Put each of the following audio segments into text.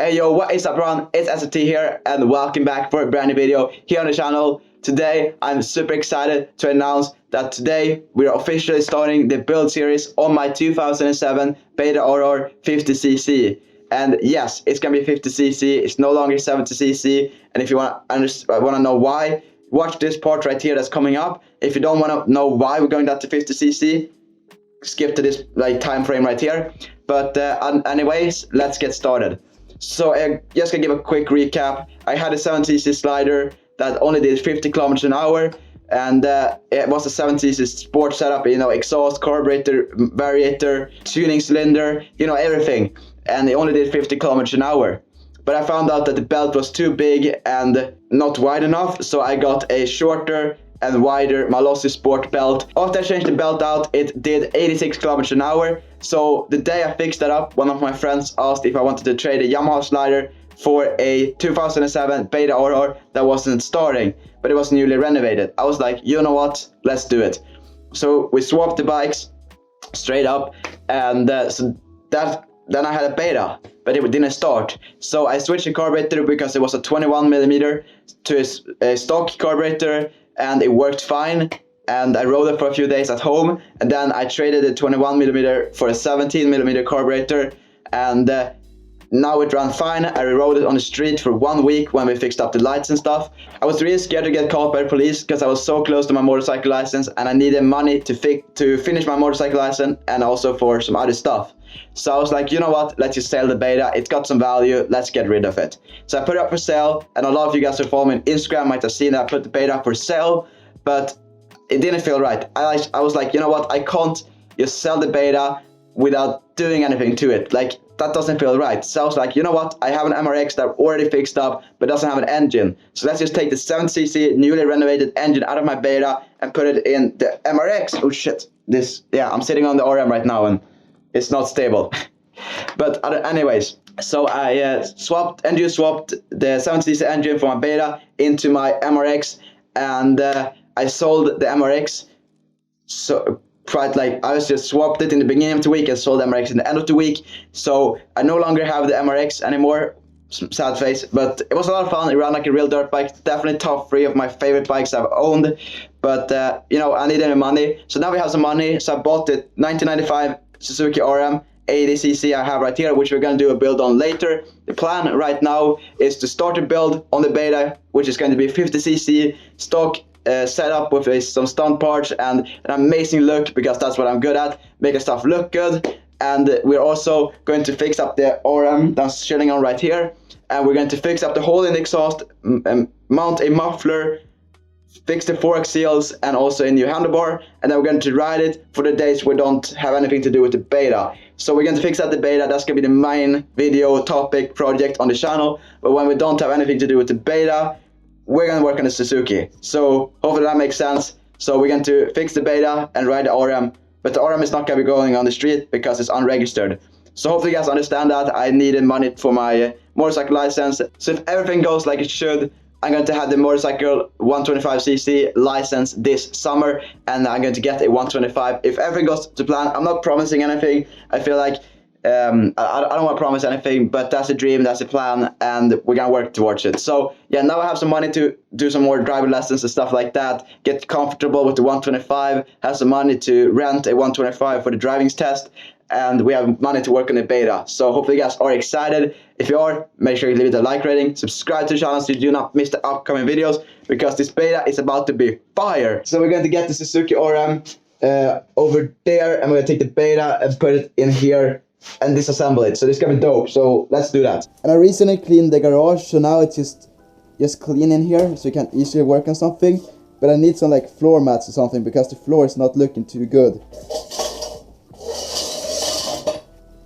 Hey yo, what is up everyone? It's HAZRD here and welcome back for a brand new video here on the channel. Today I'm super excited to announce that today we are officially starting the build series on my 2007 Beta RR 50cc. And yes, it's gonna be 50cc, it's no longer 70cc. And if you wanna know why, watch this part right here that's coming up. If you don't wanna know why we're going down to 50cc, skip to this time frame right here. But anyways, let's get started. So just gonna give a quick recap. I had a 7cc slider that only did 50 kilometers an hour, and it was a 7cc sport setup, you know, exhaust, carburetor, variator, tuning cylinder, you know, everything, and it only did 50 kilometers an hour. But I found out that the belt was too big and not wide enough, so I got a shorter and wider Malossi Sport belt. After I changed the belt out, it did 86 kilometers an hour. So the day I fixed that up, one of my friends asked if I wanted to trade a Yamaha slider for a 2007 Beta RR that wasn't starting, but it was newly renovated. I was like, you know what, let's do it. So we swapped the bikes straight up, and then I had a Beta, but it didn't start. So I switched the carburetor because it was a 21mm to a stock carburetor, and it worked fine, and I rode it for a few days at home, and then I traded the 21mm for a 17mm carburetor, and now it ran fine. I rode it on the street for 1 week when we fixed up the lights and stuff. I was really scared to get caught by the police because I was so close to my motorcycle license, and I needed money to finish my motorcycle license and also for some other stuff. So I was like, you know what, let's just sell the Beta. It's got some value, let's get rid of it. So I put it up for sale, and a lot of you guys who follow me on Instagram might have seen that I put the Beta up for sale, but it didn't feel right. I was like, you know what, I can't just sell the Beta without doing anything to it. Like, that doesn't feel right. So I was like, you know what, I have an MRX that I've already fixed up but doesn't have an engine. So let's just take the 7cc newly renovated engine out of my Beta and put it in the MRX. Oh shit, I'm sitting on the RM right now and it's not stable. But anyways, so I swapped the 7cc engine from my Beta into my MRX, and I sold the MRX. So I was just swapped it in the beginning of the week and sold the MRX in the end of the week. So I no longer have the MRX anymore. Sad face, but it was a lot of fun. It ran like a real dirt bike. Definitely top 3 of my favorite bikes I've owned. But you know, I needed the money, so now we have some money. So I bought the 1995 Suzuki RM 80cc I have right here, which we're going to do a build on later. The plan right now is to start a build on the Beta, which is going to be 50cc stock setup with some stunt parts and an amazing look, because that's what I'm good at, making stuff look good. And we're also going to fix up the RM that's chilling on right here, and we're going to fix up the hole in the exhaust, mount a muffler, fix the fork seals, and also a new handlebar. And then we're going to ride it for the days we don't have anything to do with the Beta. So we're going to fix out the Beta. That's going to be the main video topic project on the channel. But when we don't have anything to do with the Beta, we're going to work on the Suzuki. So hopefully that makes sense. So we're going to fix the Beta and ride the RM, but the RM is not going to be going on the street because it's unregistered. So hopefully you guys understand that I needed money for my motorcycle license. So if everything goes like it should, I'm going to have the motorcycle 125cc license this summer, and I'm going to get a 125 if everything goes to plan. I'm not promising anything. I feel like I don't want to promise anything, but that's a dream, that's a plan, and we're going to work towards it. So yeah, now I have some money to do some more driving lessons and stuff like that, get comfortable with the 125, have some money to rent a 125 for the driving test, and we have money to work on the Beta. So hopefully you guys are excited. If you are, make sure you leave it a like rating, subscribe to the channel so you do not miss the upcoming videos, because this Beta is about to be fire. So we're going to get the Suzuki RM over there, and we're going to take the Beta and put it in here and disassemble it. So this is gonna be dope, so let's do that. And I recently cleaned the garage, so now it's just clean in here, so you can easily work on something. But I need some like floor mats or something, because the floor is not looking too good.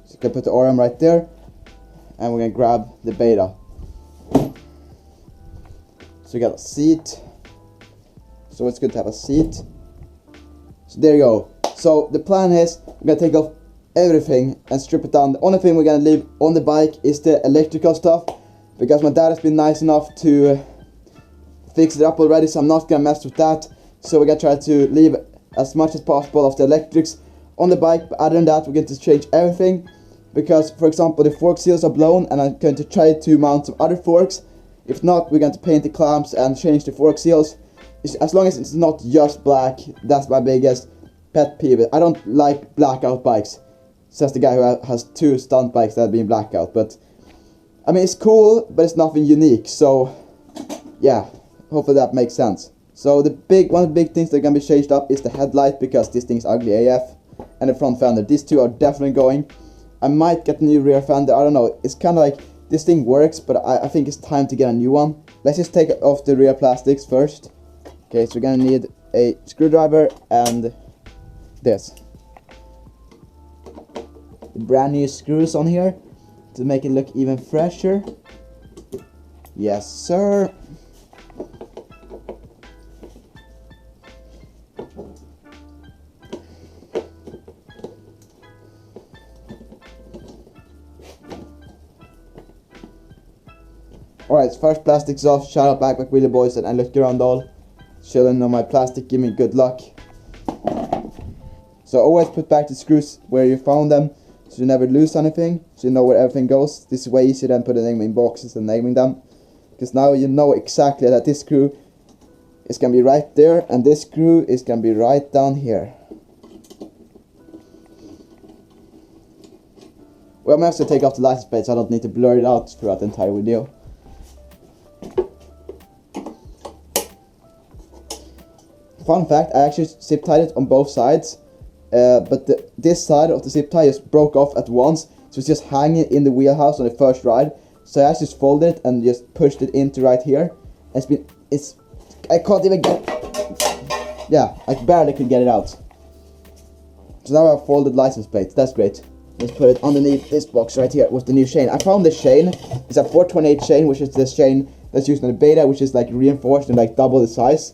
So you can put the RM right there, and we're gonna grab the Beta. So we got a seat, so it's good to have a seat. So there you go. So the plan is we're gonna take off everything and strip it down. The only thing we're gonna leave on the bike is the electrical stuff, because my dad has been nice enough to fix it up already, so I'm not gonna mess with that. So we're gonna try to leave as much as possible of the electrics on the bike, but other than that we're going to change everything, because, for example, the fork seals are blown, and I'm going to try to mount some other forks. If not, we're going to paint the clamps and change the fork seals. As long as it's not just black, that's my biggest pet peeve. I don't like blackout bikes. Says the guy who has 2 stunt bikes that have been blackout. But I mean, it's cool, but it's nothing unique. So yeah, hopefully that makes sense. So one of the big things that are gonna be changed up is the headlight, because this thing's ugly AF, and the front fender. These 2 are definitely going. I might get a new rear fender. I don't know. It's kind of like this thing works, but I think it's time to get a new one. Let's just take off the rear plastics first. Okay, so we're gonna need a screwdriver and this. Brand new screws on here to make it look even fresher. Yes, sir. Alright, first plastic's off. Shout out Backpack Wheelie Boys and I look around all. Chilling on my plastic, give me good luck. So always put back the screws where you found them, so you never lose anything, so you know where everything goes. This is way easier than putting them in boxes and naming them, because now you know exactly that this screw is gonna be right there, and this screw is gonna be right down here. Well, I'm gonna have to take off the license plate so I don't need to blur it out throughout the entire video. Fun fact, I actually zip tied it on both sides, but this side of the zip tie just broke off at once, so it's just hanging in the wheelhouse on the first ride. So I actually just folded it and just pushed it into right here. I can't even get, yeah, I barely could get it out. So now I have folded license plates, that's great. Let's put it underneath this box right here with the new chain. I found this chain, it's a 428 chain, which is this chain that's used in the beta, which is like reinforced and like double the size.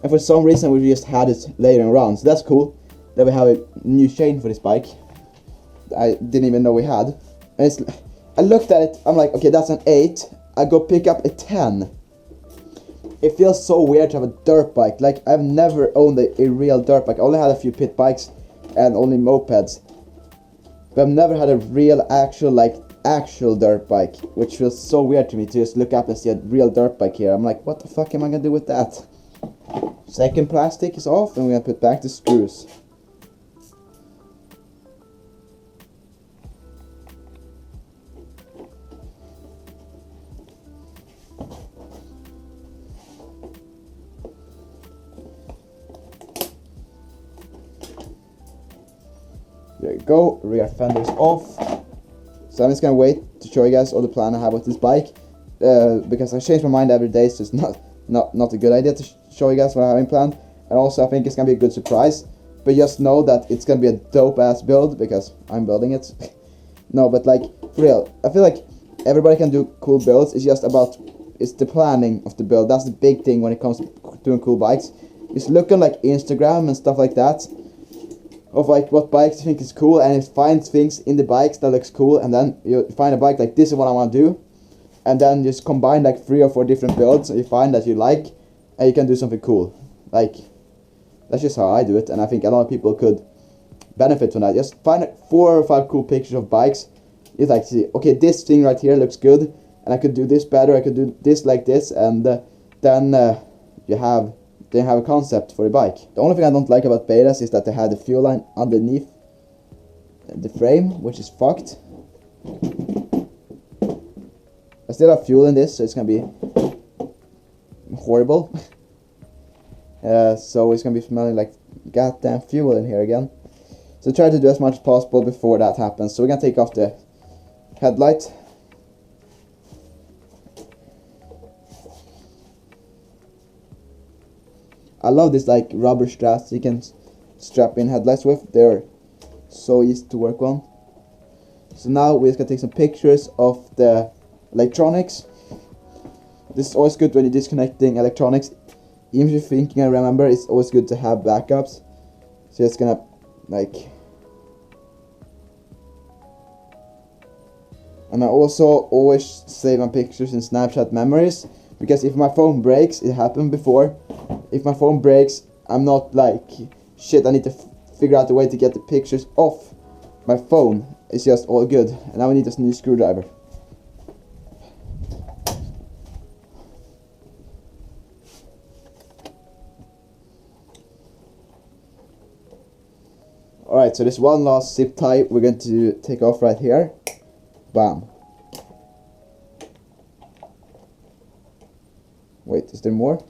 And for some reason we just had it laying around, so that's cool that we have a new chain for this bike. I didn't even know we had. And I looked at it, I'm like, okay, that's an 8. I go pick up a 10. It feels so weird to have a dirt bike. Like, I've never owned a real dirt bike. I only had a few pit bikes and only mopeds. But I've never had a real actual dirt bike, which feels so weird to me to just look up and see a real dirt bike here. I'm like, what the fuck am I gonna do with that? Second plastic is off, and we're gonna put back the screws. There you go, rear fender's off. So I'm just gonna wait to show you guys all the plan I have with this bike, because I change my mind every day, so it's not a good idea to show you guys what I'm having planned. And also I think it's gonna be a good surprise, but just know that it's gonna be a dope ass build because I'm building it. No, but like, for real, I feel like everybody can do cool builds. It's just about, it's the planning of the build. That's the big thing when it comes to doing cool bikes. It's looking like Instagram and stuff like that, of like what bikes you think is cool, and it finds things in the bikes that looks cool, and then you find a bike like, this is what I want to do, and then just combine like 3 or 4 different builds and you find that you like, and you can do something cool. Like, that's just how I do it, and I think a lot of people could benefit from that. Just find 4 or 5 cool pictures of bikes. It's like, see, okay, this thing right here looks good, and I could do this better, I could do this like this, and then you have a concept for a bike. The only thing I don't like about betas is that they had the fuel line underneath the frame, which is fucked. I still have fuel in this, so it's gonna be horrible. So it's gonna be smelling like goddamn fuel in here again. So try to do as much as possible before that happens. So we're gonna take off the headlight. I love this like rubber straps you can strap in headlights with. They're so easy to work on. So now we're just gonna take some pictures of the electronics. This is always good when you're disconnecting electronics. Even if you're thinking, I remember, it's always good to have backups. So it's gonna like, and I also always save my pictures in Snapchat memories, because if my phone breaks, it happened before. If my phone breaks, I'm not like, shit, I need to figure out a way to get the pictures off my phone. it's just all good. And now we need a new screwdriver. Alright, so this one last zip tie we're going to take off right here. Bam. Wait, is there more?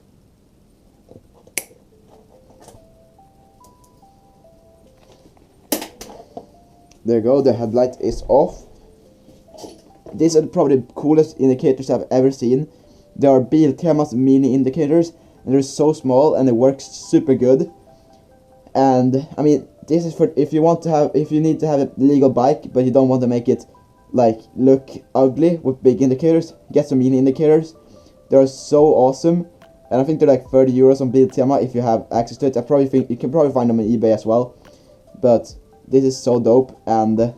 There you go, the headlight is off. These are probably the coolest indicators I've ever seen. They are Biltema's mini indicators, and they're so small and it works super good. And I mean, this is for if you need to have a legal bike but you don't want to make it like look ugly with big indicators, get some mini indicators. They're so awesome, and I think they're like 30 euros on Biltema if you have access to it. I probably think you can probably find them on eBay as well, but this is so dope, and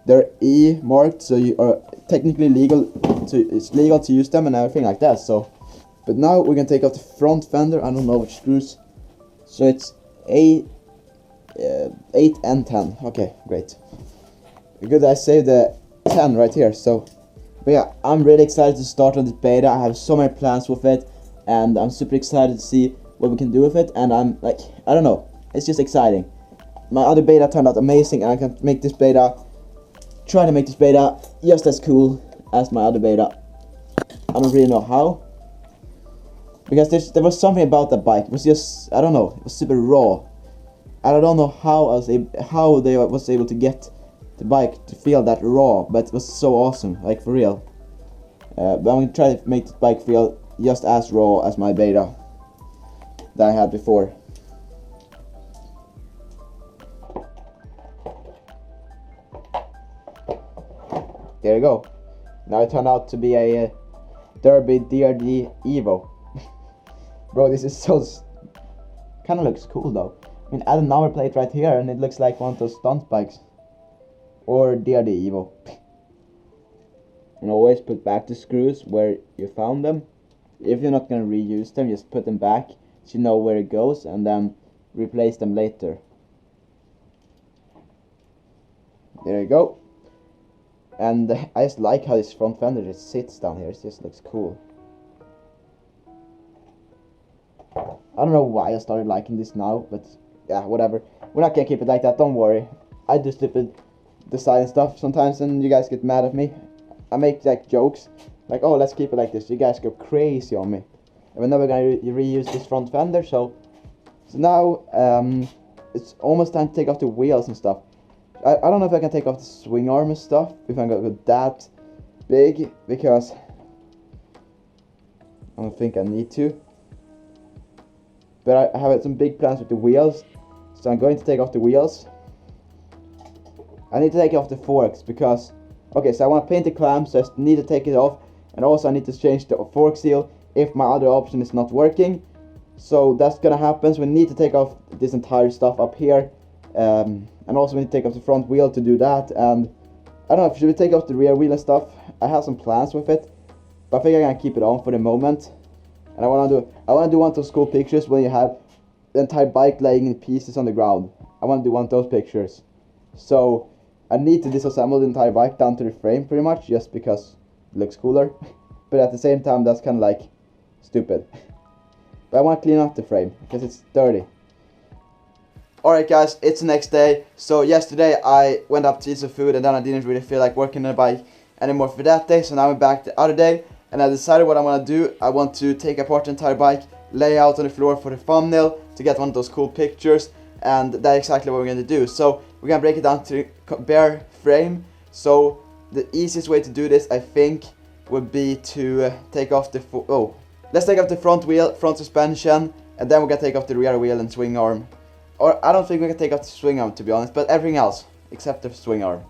they're E marked, so you are technically it's legal to use them and everything like that. So, but now we're gonna take off the front fender. I don't know which screws, so it's 8 and 10. Okay, great. Good, I saved the 10 right here. So, but yeah, I'm really excited to start on this beta. I have so many plans with it, and I'm super excited to see what we can do with it. And I'm like, I don't know, it's just exciting. My other beta turned out amazing, and I can make this beta, try to make this beta just as cool as my other beta. I don't really know how, because there was something about that bike. It was just, I don't know, it was super raw. And I don't know how they was able to get the bike to feel that raw, but it was so awesome, like for real. But I'm gonna try to make the bike feel just as raw as my beta that I had before. There you go. Now it turned out to be a Derby DRD Evo. Bro, this is so kind of looks cool though. I mean, add a number plate right here and it looks like one of those stunt bikes. Or DRD Evo. And always put back the screws where you found them. If you're not gonna reuse them, just put them back so you know where it goes, and then replace them later. There you go. And I just like how this front fender just sits down here. It just looks cool. I don't know why I started liking this now, but yeah, whatever. We're not gonna keep it like that, don't worry. I do stupid design stuff sometimes and you guys get mad at me. I make like jokes, like, oh, let's keep it like this. You guys go crazy on me. And we're never gonna reuse this front fender, so now it's almost time to take off the wheels and stuff. I don't know if I can take off the swing arm and stuff, if I'm gonna go that big, because I don't think I need to. But I have some big plans with the wheels, so I'm going to take off the wheels. I need to take off the forks because, okay, so I want to paint the clamps, so I need to take it off, and also I need to change the fork seal if my other option is not working. So that's gonna happen, so we need to take off this entire stuff up here. And also we need to take off the front wheel to do that, and I don't know, should we take off the rear wheel and stuff? I have some plans with it, but I think I'm gonna keep it on for the moment. And I wanna do one of those cool pictures when you have the entire bike laying in pieces on the ground. I wanna do one of those pictures. So I need to disassemble the entire bike down to the frame pretty much, just because it looks cooler. But at the same time, that's kinda like stupid. But I wanna clean up the frame because it's dirty. Alright guys, it's the next day. So yesterday I went up to eat some food, and then I didn't really feel like working on the bike anymore for that day. So now I'm back the other day, and I decided what I want to do. I want to take apart the entire bike, lay out on the floor for the thumbnail to get one of those cool pictures, and that's exactly what we're going to do. So we're going to break it down to bare frame. So the easiest way to do this, I think, would be to take off the let's take off the front wheel, front suspension, and then we're going to take off the rear wheel and swing arm. Or I don't think we can take off the swing arm, to be honest, but everything else except the swing arm.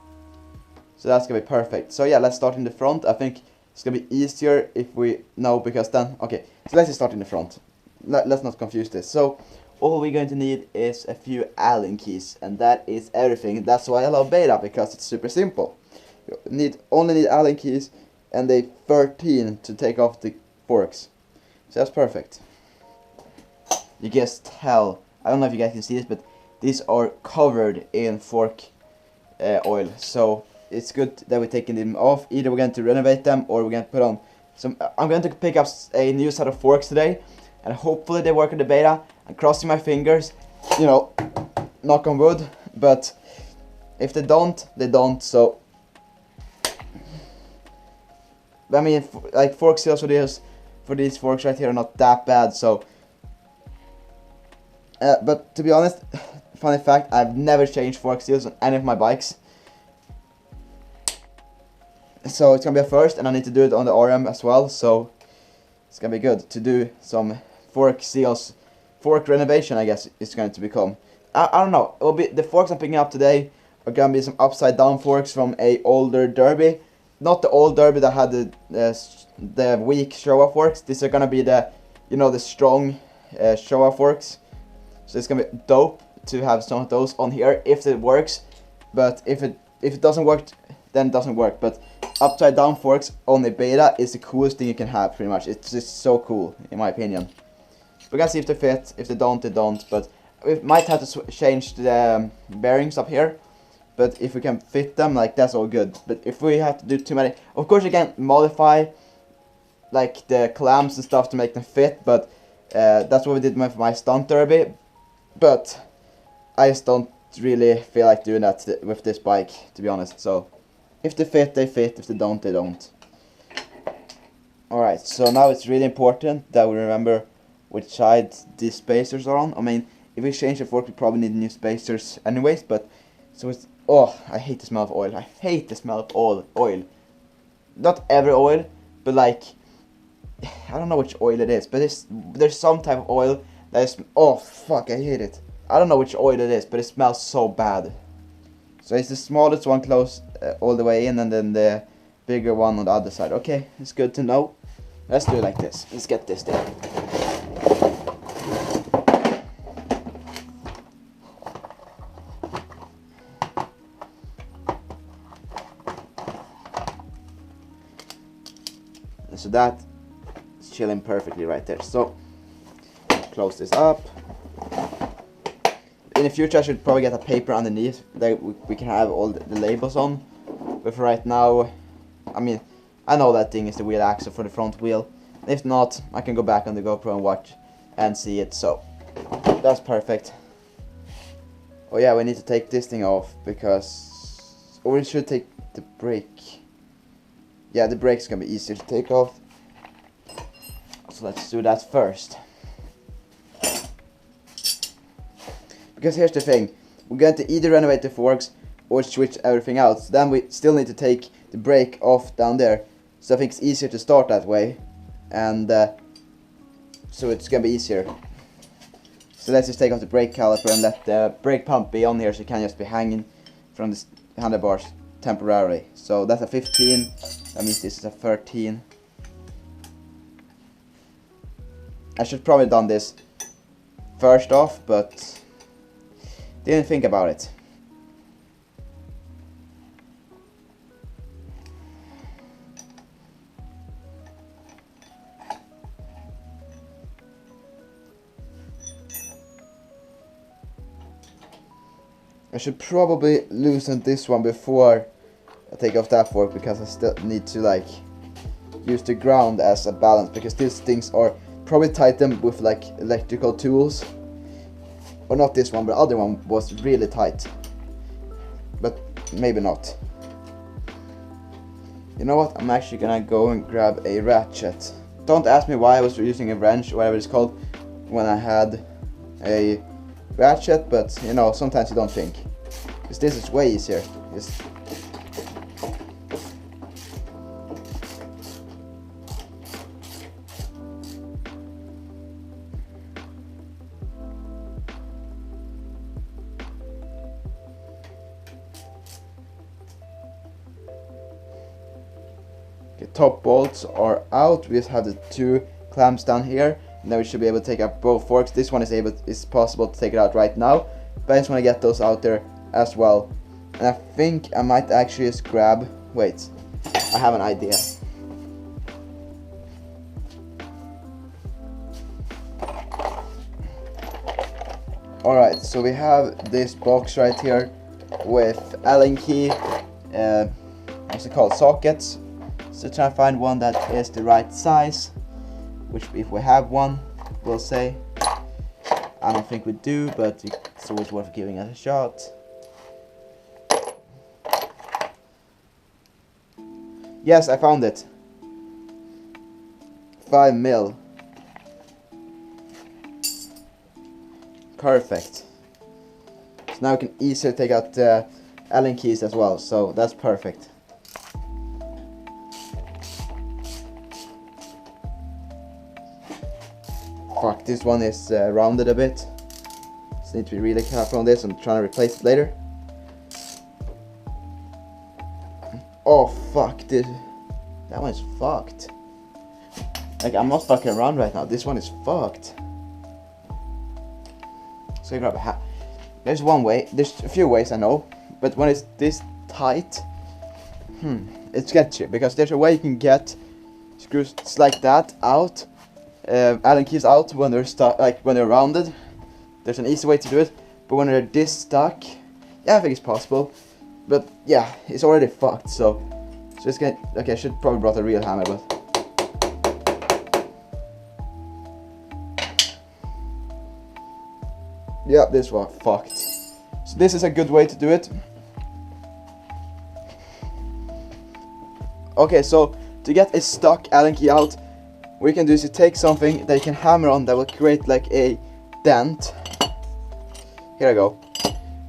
So that's gonna be perfect. So yeah, let's start in the front. I think it's gonna be easier if we know, because then, okay, so let's just start in the front. Let's not confuse this. So all we're going to need is a few Allen keys, and that is everything. That's why I love beta, because it's super simple. You only need Allen keys and a 13 to take off the forks. So that's perfect. You guys tell. I don't know if you guys can see this, but these are covered in fork oil. So it's good that we're taking them off. Either we're going to renovate them or we're going to put on some. I'm going to pick up a new set of forks today, and hopefully they work in the beta. I'm crossing my fingers, you know, knock on wood. But if they don't, they don't. So I mean, like fork seals for these forks right here are not that bad. So, but to be honest, funny fact, I've never changed fork seals on any of my bikes. So it's gonna be a first, and I need to do it on the RM as well. So it's gonna be good to do some fork seals, fork renovation, I guess it's going to become. I don't know. It will be the forks I'm picking up today are gonna be some upside down forks from a older Derby. Not the old Derby that had the weak Showa forks. These are gonna be the, you know, the strong Showa forks. So it's gonna be dope to have some of those on here if it works. But if it doesn't work, then it doesn't work. But upside down forks on the beta is the coolest thing you can have, pretty much. It's just so cool, in my opinion. We're gonna see if they fit. If they don't, they don't. But we might have to change the bearings up here. But if we can fit them, like, that's all good. But if we have to do too many, of course you can modify like the clamps and stuff to make them fit. But that's what we did with my Stunt Derby. But I just don't really feel like doing that with this bike, to be honest. So if they fit, they fit. If they don't, they don't. Alright, so now it's really important that we remember which side these spacers are on. I mean, if we change the fork, we probably need new spacers anyways. But so it's, oh, I hate the smell of oil. I hate the smell of oil. Not every oil, but like, I don't know which oil it is, but there's some type of oil that is, oh fuck, I hate it. I don't know which oil it is, but it smells so bad. So it's the smallest one close all the way in, and then the bigger one on the other side. Okay, it's good to know. Let's do it like this. Let's get this there. So that is chilling perfectly right there. So close this up. In the future I should probably get a paper underneath that we can have all the labels on. But for right now, I mean, I know that thing is the wheel axle for the front wheel. If not, I can go back on the GoPro and watch and see it. So that's perfect. Oh yeah, we need to take this thing off because, or we should take the brake. Yeah, the brake's gonna be easier to take off. So let's do that first. Because here's the thing, we're going to either renovate the forks or switch everything out. So then we still need to take the brake off down there. So I think it's easier to start that way. And so it's gonna be easier. So let's just take off the brake caliper and let the brake pump be on here, so it can just be hanging from the handlebars temporarily. So that's a 15. That means this is a 13. I should probably done this first off, but didn't think about it. I should probably loosen this one before I take off that fork, because I still need to like use the ground as a balance, because these things are probably tightened with like electrical tools. Or not this one, but the other one was really tight. But maybe not. You know what? I'm actually gonna go and grab a ratchet. Don't ask me why I was using a wrench or whatever it's called when I had a ratchet, but you know, sometimes you don't think. Because this is way easier. Just top bolts are out. We just have the two clamps down here, and then we should be able to take out both forks. This one is possible to take it out right now, but I just want to get those out there as well. And I think I might actually just grab, wait, I have an idea. Alright, so we have this box right here, with Allen key, what's it called, sockets. So try to find one that is the right size, which if we have one, we'll say. I don't think we do, but it's always worth giving it a shot. Yes, I found it. 5mm. Perfect. So now we can easily take out the Allen keys as well, so that's perfect. Fuck, this one is rounded a bit. So need to be really careful on this. I'm trying to replace it later. Oh fuck, dude. That one's fucked. Like, I'm not fucking around right now. This one is fucked. So you grab a hat. There's one way. There's a few ways I know, but when it's this tight, it's sketchy, because there's a way you can get screws like that out, Allen keys out when they're stuck, like when they're rounded. There's an easy way to do it, but when they're this stuck, yeah, I think it's possible. But yeah, it's already fucked. So it's gonna. Okay, I should probably brought a real hammer, but. Yeah, this one fucked. So this is a good way to do it. Okay, so to get a stuck Allen key out, what you can do is you take something that you can hammer on that will create like a dent. Here I go.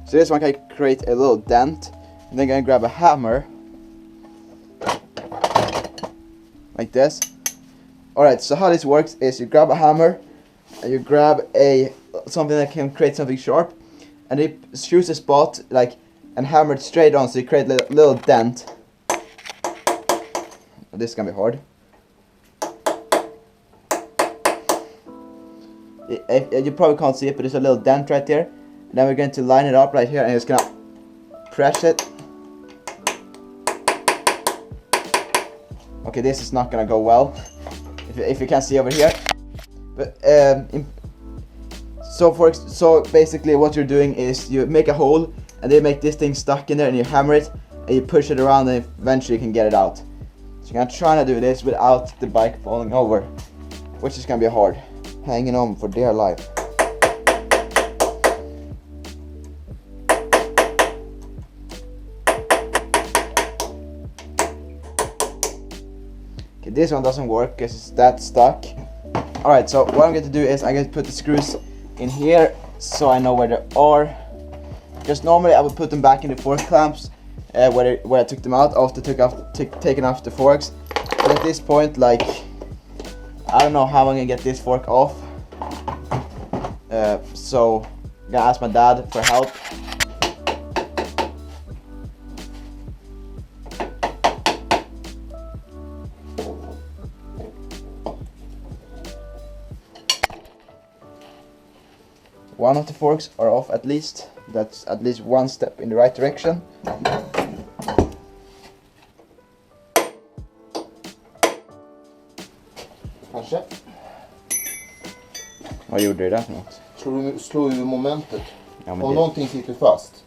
So this one can create a little dent, and then I'm gonna grab a hammer like this. Alright, so how this works is you grab a hammer and you grab something that can create something sharp, and you choose a spot like and hammer it straight on, so you create a little dent. This is gonna be hard. You probably can't see it, but there's a little dent right there. And then we're going to line it up right here, and it's gonna press it. Okay, this is not gonna go well, if you can see over here. But so basically what you're doing is you make a hole, and then you make this thing stuck in there, and you hammer it, and you push it around, and eventually you can get it out. So you're gonna try to do this without the bike falling over, which is gonna be hard. Hanging on for dear life. Okay, this one doesn't work because it's that stuck. Alright, so what I'm going to do is I'm going to put the screws in here so I know where they are. Because normally I would put them back in the fork clamps where I took them out after taking off the forks. But at this point, like, I don't know how I'm gonna get this fork off. So I'm gonna ask my dad for help. One of the forks are off at least. That's at least one step in the right direction. Kanske. Vad gjorde det där för något? Slå ur momentet. Ja, om det... någonting sitter fast.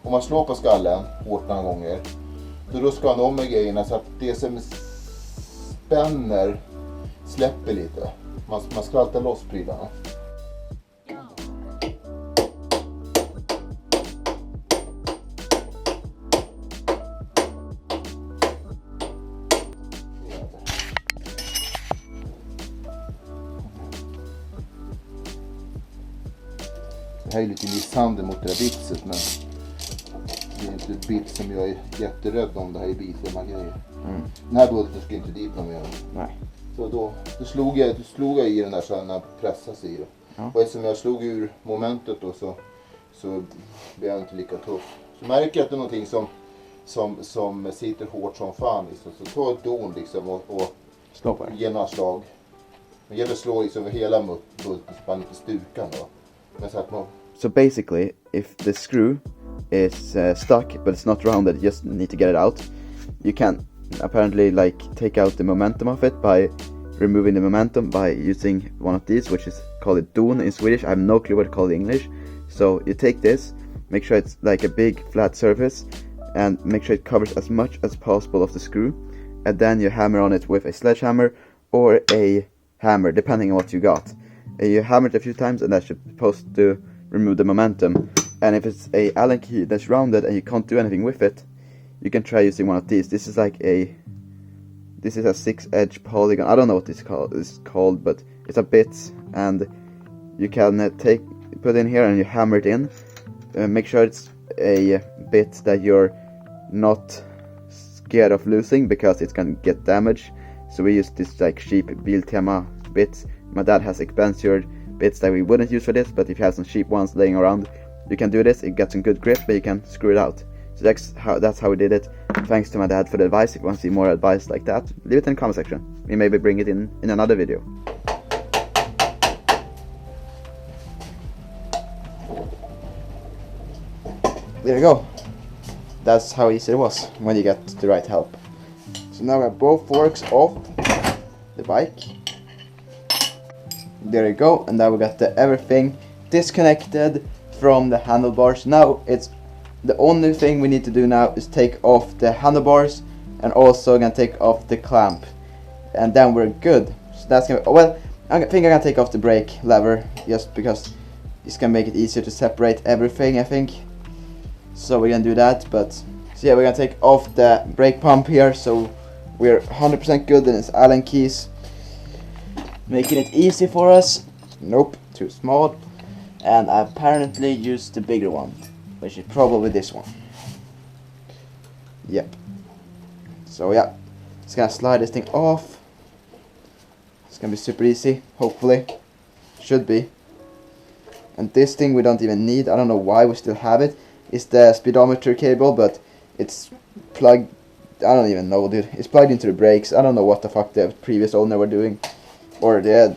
Om man slår på skallen hårt några gånger. Då ruskar man om med grejerna så att det som spänner släpper lite. Man skraltar loss prylarna. Det här är lite misshandel mot det där bitset, men det är inte ett bit som jag är jätterädd om. Det här är bilfirma grejer. Den här bulten ska inte dit någon mer. Nej. Så då slog jag i den där så den pressas i det. Ja. Och eftersom jag slog ur momentet då så blir jag inte lika tuff. Så märker jag att det är någonting som sitter hårt som fan liksom. Så ta ett don liksom och slå på det. Ge några slag. Det gäller att slå liksom över hela bulten så man inte stukar då. Men så att man... So basically, if the screw is stuck but it's not rounded, you just need to get it out. You can apparently like take out the momentum of it by removing the momentum by using one of these, which is called a don in Swedish. I have no clue what to call it in English. So you take this, make sure it's like a big flat surface, and make sure it covers as much as possible of the screw, and then you hammer on it with a sledgehammer or a hammer, depending on what you got. You hammer it a few times and that's supposed to remove the momentum. And if it's a Allen key that's rounded and you can't do anything with it, you can try using one of these. This is a 6-edge polygon. I don't know what this is called, but it's a bit, and you can put in here and you hammer it in. Make sure it's a bit that you're not scared of losing, because it's gonna get damaged. So we use this like cheap Biltema bits. My dad has expensive bits that we wouldn't use for this, but if you have some cheap ones laying around, you can do this. It gets some good grip, but you can screw it out. So that's how we did it. Thanks to my dad for the advice. If you want to see more advice like that, leave it in the comment section. We maybe bring it in another video. There you go. That's how easy it was when you get the right help. So now we have both forks off the bike. There you go, and now we got everything disconnected from the handlebars. Now it's the only thing we need to do now is take off the handlebars, and also gonna take off the clamp, and then we're good. So that's gonna, well, I think I'm gonna take off the brake lever just because it's gonna make it easier to separate everything, I think. So we're gonna do that. But so yeah, we're gonna take off the brake pump here, so we're 100% good in its Allen keys, making it easy for us. Nope, too small. And I apparently used the bigger one, which is probably this one. Yep. So yeah, just gonna slide this thing off. It's gonna be super easy, hopefully. Should be. And this thing we don't even need. I don't know why we still have it. It's the speedometer cable, but it's plugged. I don't even know, dude. It's plugged into the brakes. I don't know what the fuck the previous owner were doing, or the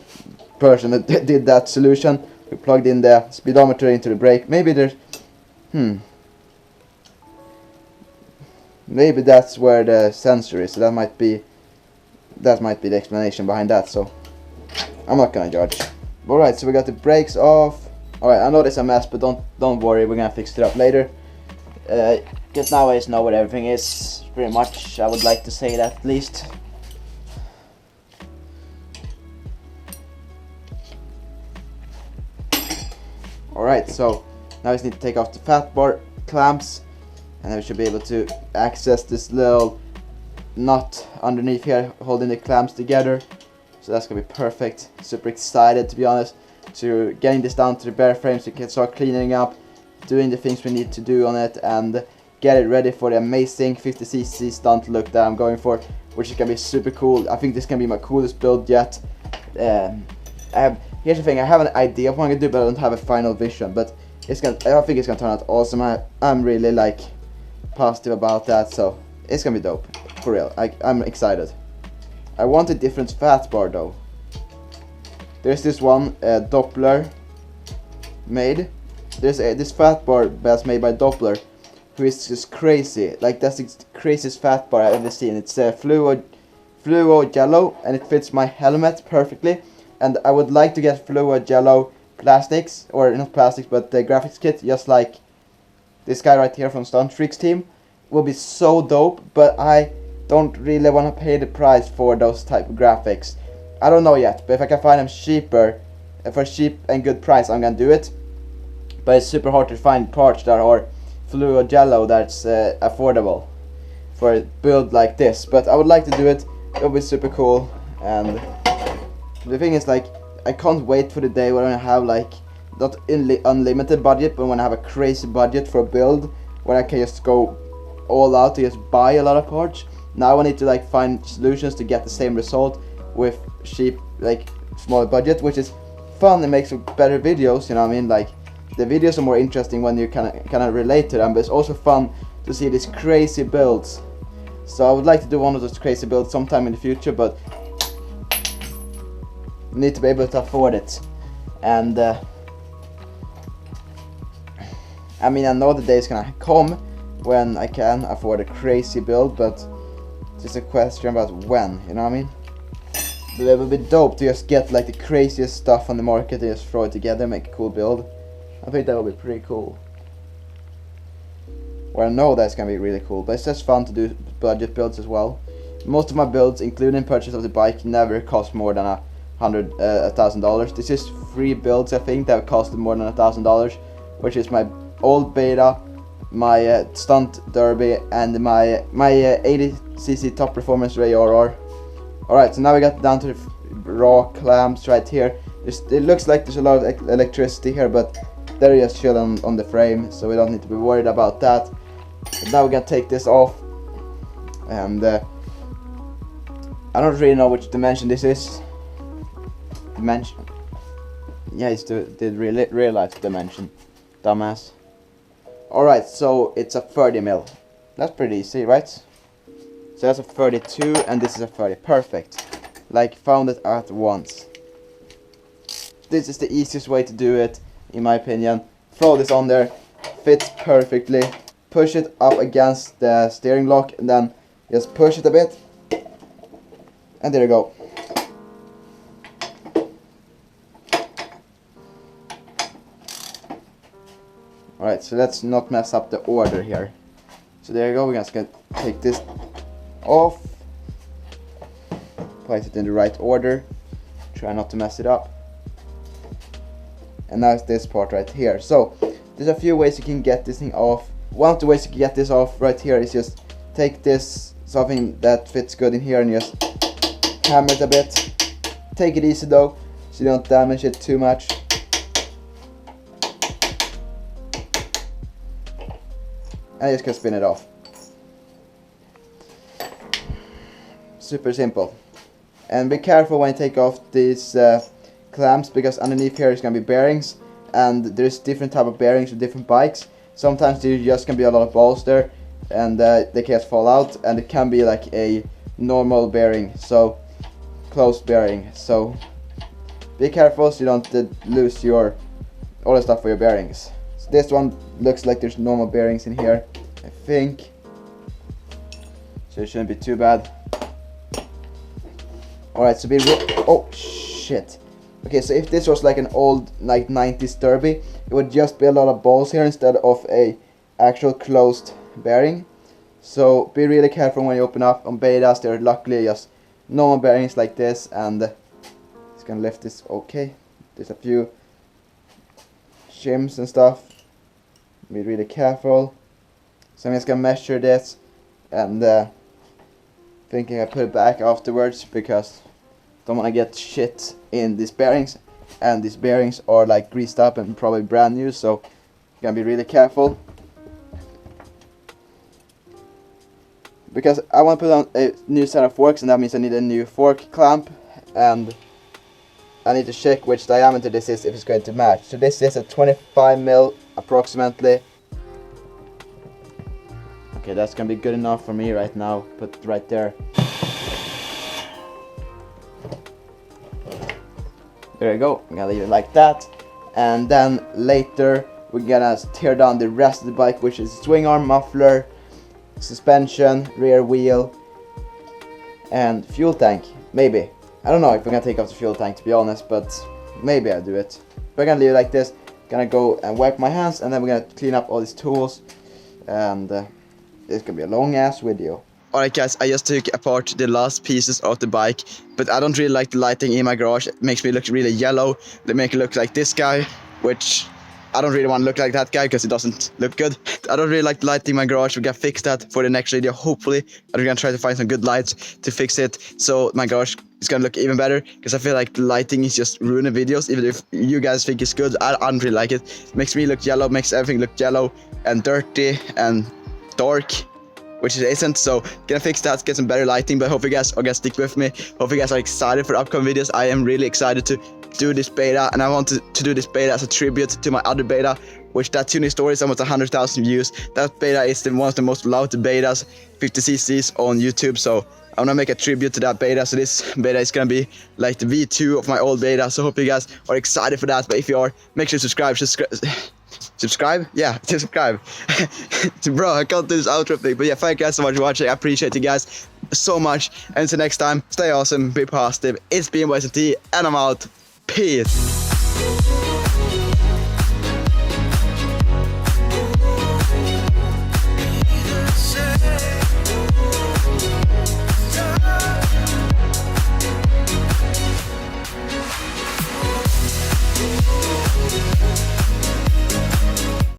person that did that solution. We plugged in the speedometer into the brake. Maybe there's, maybe that's where the sensor is. So that might be the explanation behind that. So I'm not gonna judge. All right, so we got the brakes off. All right, I know it's a mess, but don't worry. We're gonna fix it up later. Because now I just know where everything is. Pretty much, I would like to say that at least. Alright, so now we just need to take off the fat bar clamps, and then we should be able to access this little nut underneath here holding the clamps together. So that's gonna be perfect. Super excited, to be honest, to getting this down to the bare frame so we can start cleaning up, doing the things we need to do on it, and get it ready for the amazing 50cc stunt look that I'm going for, which is gonna be super cool. I think this can be my coolest build yet. Here's the thing, I have an idea of what I'm gonna do, but I don't have a final vision. But I think it's gonna turn out awesome. I'm really like positive about that, so it's gonna be dope, for real. I'm excited. I want a different fat bar though. There's this one Doppler made. There's this fat bar that's made by Doppler, who is just crazy. Like, that's the craziest fat bar I've ever seen. It's fluo yellow, and it fits my helmet perfectly. And I would like to get fluo yellow plastics, or not plastics, but the graphics kit, just like this guy right here from Stunt Freaks team. Will be so dope, but I don't really want to pay the price for those type of graphics. I don't know yet, but if I can find them cheaper, for cheap and good price, I'm gonna do it. But it's super hard to find parts that are fluo yellow that's affordable for a build like this. But I would like to do it. It'll be super cool. And the thing is, like, I can't wait for the day when I have like not unlimited budget, but when I have a crazy budget for a build, when I can just go all out to just buy a lot of parts. Now I need to like find solutions to get the same result with cheap, like small budget, which is fun. It makes better videos, you know what I mean? Like, the videos are more interesting when you kind of relate to them, but it's also fun to see these crazy builds. So I would like to do one of those crazy builds sometime in the future, but need to be able to afford it. And I mean, I know the day is gonna come when I can afford a crazy build, but it's just a question about when, you know what I mean? But it would be dope to just get like the craziest stuff on the market and just throw it together, make a cool build. I think that would be pretty cool. or I know that's gonna be really cool. But it's just fun to do budget builds as well. Most of my builds, including purchase of the bike, never cost more than $1,000. This is 3 builds I think that costed more than $1,000, which is my old Beta, my Stunt Derby, and my 80cc Top Performance Ray RR. Alright, so now we got down to the raw clamps right here. It looks like there's a lot of electricity here, but they're just chill on the frame, so we don't need to be worried about that. But now we're gonna take this off, and I don't really know which dimension this is. Dimension? Yeah, it's the real life dimension. Dumbass. Alright, so it's a 30 mil. That's pretty easy, right? So that's a 32 and this is a 30. Perfect. Like, found it at once. This is the easiest way to do it, in my opinion. Throw this on there. Fits perfectly. Push it up against the steering lock and then just push it a bit. And there you go. Alright, so let's not mess up the order here. So there you go, we're just gonna take this off. Place it in the right order. Try not to mess it up. And now it's this part right here. So, there's a few ways you can get this thing off. One of the ways you can get this off right here is just take this, something that fits good in here, and just hammer it a bit. Take it easy though, so you don't damage it too much. And you just can spin it off. Super simple. And be careful when you take off these clamps, because underneath here is going to be bearings, and there's different type of bearings for different bikes. Sometimes there's just going to be a lot of balls there, and they can just fall out, and it can be like a normal bearing, so closed bearing. So be careful so you don't lose all the stuff for your bearings. So this one looks like there's normal bearings in here, I think, so it shouldn't be too bad. Alright, so oh shit. Okay, so if this was like an old like 90s Derby, it would just be a lot of balls here instead of a actual closed bearing. So be really careful when you open up. On Betas there are luckily just normal bearings like this, and it's gonna lift this okay. There's a few shims and stuff. Be really careful. So I'm just gonna measure this, and thinking I put it back afterwards because don't want to get shit in these bearings, and these bearings are like greased up and probably brand new, so you gotta be really careful. Because I want to put on a new set of forks, and that means I need a new fork clamp, and I need to check which diameter this is if it's going to match. So this is a 25 mil approximately. Okay, that's gonna be good enough for me right now. Put it right there. There you go. I'm gonna leave it like that, and then later we're gonna tear down the rest of the bike, which is swing arm, muffler, suspension, rear wheel, and fuel tank. Maybe. I don't know if we're gonna take off the fuel tank, to be honest, but maybe I'll do it. We're gonna leave it like this. Gonna go and wipe my hands, and then we're gonna clean up all these tools, and it's gonna be a long ass video. Alright guys, I just took apart the last pieces of the bike, but I don't really like the lighting in my garage. It makes me look really yellow. They make it look like this guy, which I don't really want to look like that guy because it doesn't look good. I don't really like the lighting in my garage. We're gonna fix that for the next video, hopefully. I'm gonna try to find some good lights to fix it, so my garage is gonna look even better, because I feel like the lighting is just ruining videos. Even if you guys think it's good, I don't really like it. It makes me look yellow, makes everything look yellow and dirty and dark, which it isn't. So gonna fix that, get some better lighting. But hope you guys are gonna stick with me. Hope you guys are excited for the upcoming videos. I am really excited to do this beta, and I want to do this beta as a tribute to my other beta, which that tuning story is almost 100,000 views. That beta is one of the most loved betas, 50cc's on YouTube. So I want to make a tribute to that beta. So this beta is gonna be like the V2 of my old beta. So hope you guys are excited for that. But if you are, make sure to subscribe. Yeah, subscribe. Bro, I can't do this outro thing. But yeah, thank you guys so much for watching. I appreciate you guys so much. And until next time, stay awesome, be positive. It's been YST, and I'm out. Peace.